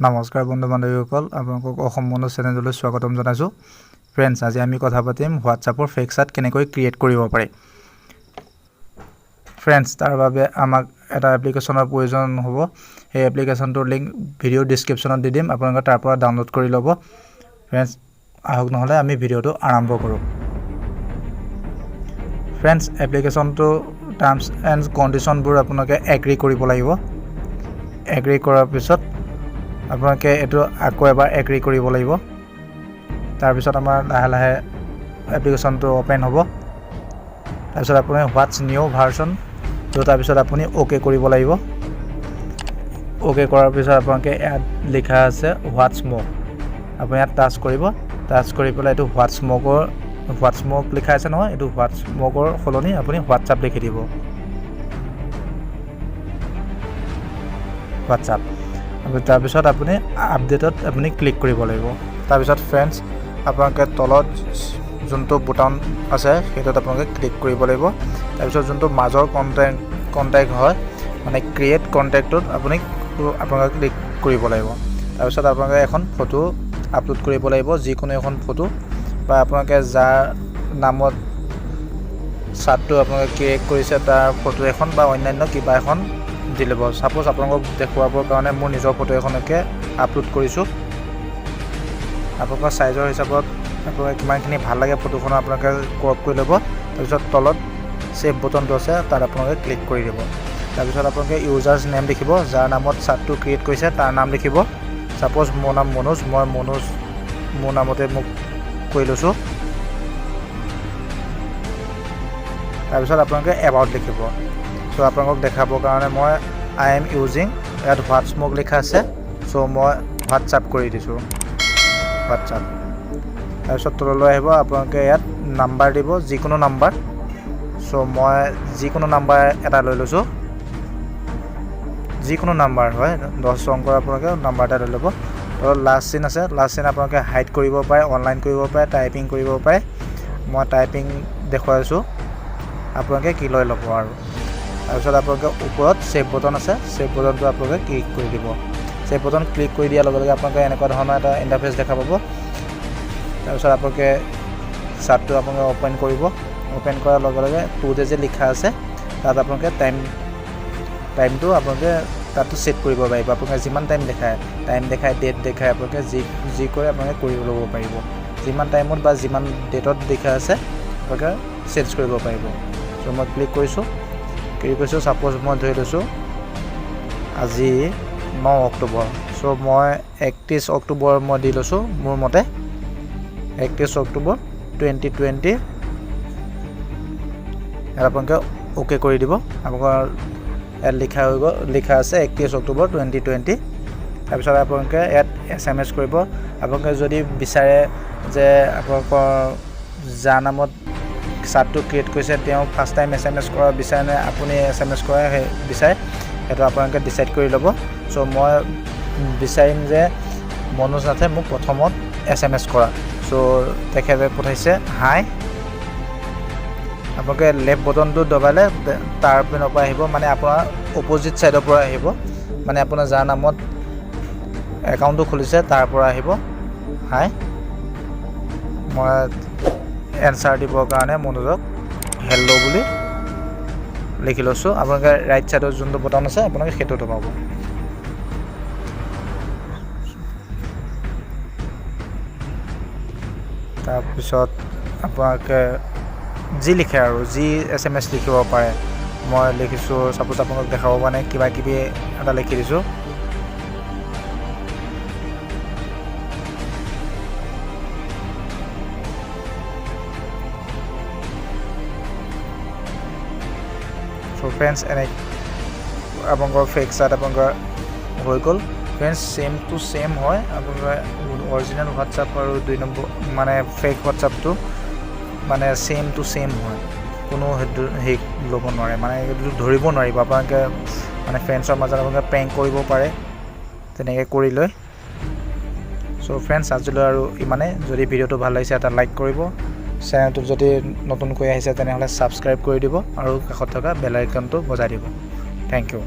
নমস্কাৰ বন্ধু বান্ধৱীসকল আপোনালোকক অসম মনোজ চেনেললৈ স্বাগতম জনাইছোঁ ফ্ৰেণ্ডছ আজি আমি কথা পাতিম হোৱাটছআপৰ ফেক চাট কেনেকৈ ক্ৰিয়েট কৰিব পাৰে ফ্ৰেণ্ডছ তাৰ বাবে আমাক এটা এপ্লিকেশ্যনৰ প্ৰয়োজন হ'ব এই এপ্লিকেশ্যনটোৰ লিংক ভিডিঅ' ডেছক্ৰিপশ্যনত দি দিম আপোনালোকে তাৰ পৰা ডাউনলোড কৰি ল'ব ফ্ৰেণ্ডছ আহক নহ'লে আমি ভিডিঅ'টো আৰম্ভ কৰোঁ ফ্ৰেণ্ডছ এপ্লিকেশ্যনটো টাৰ্মছ এণ্ড কণ্ডিশ্যনবোৰ আপোনালোকে এগ্ৰী কৰিব লাগিব এগ্ৰী কৰাৰ পিছত আপোনালোকে এইটো আকৌ এবাৰ এগ্ৰী কৰিব লাগিব তাৰপিছত আমাৰ লাহে লাহে এপ্লিকেশ্যনটো ওপেন হ'ব তাৰপিছত আপুনি হোৱাটছ নিউ ভাৰ্চন তো তাৰপিছত আপুনি অ'কে কৰিব লাগিব অ'কে কৰাৰ পিছত আপোনালোকে ইয়াত লিখা আছে হোৱাটছ মোক আপুনি ইয়াত টাচ কৰিব টাচ কৰি পেলাই এইটো হোৱাটছ মোক লিখা আছে নহয় এইটো হোৱাটছ মকৰ সলনি আপুনি হোৱাটছআপ লিখি দিব হোৱাটছআপ তাৰপিছত আপুনি আপডেটত আপুনি ক্লিক কৰিব লাগিব তাৰপিছত ফ্ৰেণ্ডছ আপোনালোকে তলত যোনটো বুটান আছে সেইটোত আপোনালোকে ক্লিক কৰিব লাগিব তাৰপিছত যোনটো মাজৰ কণ্টেক্ট হয় মানে ক্ৰিয়েট কণ্টেক্টত আপোনালোকে ক্লিক কৰিব লাগিব তাৰপিছত আপোনালোকে এখন ফটো আপলোড কৰিব লাগিব যিকোনো এখন ফটো বা আপোনালোকে যাৰ নামত চাটটো আপোনালোকে ক্ৰিয়েট কৰিছে তাৰ ফটো এখন বা অন্যান্য কিবা এখন দি ল'ব সাপোজ আপোনালোকক দেখুৱাবৰ কাৰণে মোৰ নিজৰ ফটো এখনকে আপলোড কৰিছোঁ আপোনালোকৰ সাইজৰ হিচাপত আপোনালোকে কিমানখিনি ভাল লাগে ফটোখন আপোনালোকে ক্ৰপ কৰি ল'ব তাৰপিছত তলত সেভ বটনটো আছে তাত আপোনালোকে ক্লিক কৰি দিব তাৰপিছত আপোনালোকে ইউজাৰ্ছ নেম লিখিব যাৰ নামত চাটটো ক্ৰিয়েট কৰিছে তাৰ নাম লিখিব সাপোজ মোৰ নাম মনোজ মই মনোজ মোৰ নামতে মোক কৰি লৈছোঁ তাৰপিছত আপোনালোকে এবাউট লিখিব চ' আপোনালোকক দেখাবৰ কাৰণে মই আই এম ইউজিং ইয়াত হোৱাটছ মোক লিখা আছে চ' মই হোৱাটছআপ কৰি দিছোঁ হোৱাটছআপ তাৰপিছত তললৈ আহিব আপোনালোকে ইয়াত নাম্বাৰ দিব যিকোনো নাম্বাৰ চ' মই যিকোনো নাম্বাৰ এটা লৈ লৈছোঁ যিকোনো নাম্বাৰ হয় 10 অংকৰ আপোনালোকে নাম্বাৰ এটা লৈ ল'ব তলত লাষ্ট চিন আছে লাষ্ট চিন আপোনালোকে হাইড কৰিব পাৰে অনলাইন কৰিব পাৰে টাইপিং কৰিব পাৰে মই টাইপিং দেখুৱাইছোঁ আপোনালোকে কি লৈ ল'ব আৰু তাৰপিছত আপোনালোকে ওপৰত সেভ বটন আছে সেভ বটনটো আপোনালোকে ক্লিক কৰি দিব সেভ বটন ক্লিক কৰি দিয়াৰ লগে লগে আপোনালোকে এনেকুৱা ধৰণৰ এটা ইণ্টাৰফেচ দেখা পাব তাৰপিছত আপোনালোকে চাটটো আপোনালোকে ওপেন কৰিব ওপেন কৰাৰ লগে লগে টুতে যে লিখা আছে তাত আপোনালোকে টাইমটো আপোনালোকে তাতো ছেট কৰিব পাৰিব আপোনালোকে যিমান টাইম দেখায় ডেট দেখায় আপোনালোকে যি কৰে আপোনালোকে কৰি ল'ব পাৰিব যিমান টাইমত বা যিমান ডেটত দেখা আছে আপোনালোকে চেঞ্জ কৰিব পাৰিব চ' মই ক্লিক কৰিছোঁ সাপোজ মই ধৰি লৈছোঁ আজি 9 অক্টোবৰ চ' মই 31 অক্টোবৰ মই দি লৈছোঁ মোৰ মতে 31 অক্টোবৰ 2020 ইয়াত আপোনালোকে অ'কে কৰি দিব আপোনালোকৰ ইয়াত লিখা আছে 31 অক্টোবৰ 2020 তাৰপিছত আপোনালোকে ইয়াত SMS কৰিব আপোনালোকে যদি বিচাৰে যে আপোনালোকৰ যাৰ নামত চাটটো ক্ৰিয়েট কৰিছে তেওঁ ফাৰ্ষ্ট টাইম SMS কৰা বিচাৰে নে আপুনি SMS কৰা বিচাৰে সেইটো আপোনালোকে ডিচাইড কৰি ল'ব চ' মই বিচাৰিম যে মনোজ নাথে মোক প্ৰথমত SMS কৰা চ' তেখেতে পঠাইছে হাই আপোনালোকে লেফ্ট বটনটো দবালে তাৰ পিনৰ পৰা আহিব মানে আপোনাৰ অপজিট ছাইডৰ পৰা আহিব মানে আপোনাৰ যাৰ নামত একাউণ্টটো খুলিছে তাৰ পৰা আহিব হাই মই এনচাৰ দিবৰ কাৰণে মনোজক হেল্ল' বুলি লিখি লৈছোঁ আপোনালোকে ৰাইট ছাইডৰ যোনটো বটন আছে আপোনালোকে সেইটো দবাব তাৰপিছত আপোনালোকে যি লিখে আৰু যি SMS লিখিব পাৰে মই লিখিছোঁ চাপোজ আপোনালোক দেখাব মানে কিবা কিবি এটা লিখি দিছোঁ চ' ফ্ৰেণ্ডছ এনে আপোনালোকৰ ফেক চাট আপোনালোকৰ হৈ গ'ল ফ্ৰেণ্ডছ ছেম টু ছেম হয় আপোনালোকৰ অৰিজিনেল হোৱাটছআপ আৰু 2 নম্বৰ মানে ফেক হোৱাটছআপটো মানে ছেম টু ছেম হয় কোনো হেৰি ল'ব নোৱাৰে মানে এইটো ধৰিব নোৱাৰিব আপোনালোকে মানে ফ্ৰেণ্ডছৰ মাজত আপোনালোকে প্ৰেংক কৰিব পাৰে তেনেকৈ কৰি লৈ চ' ফ্ৰেণ্ডছ আজিলৈ আৰু ইমানে যদি ভিডিঅ'টো ভাল লাগিছে এটা লাইক কৰিব চেনেলটোত যদি নতুনকৈ আহিছে তেনেহ'লে ছাবস্ক্ৰাইব কৰি দিব আৰু কাষত থকা বেল আইকনটো বজাই দিব থ্যাংক ইউ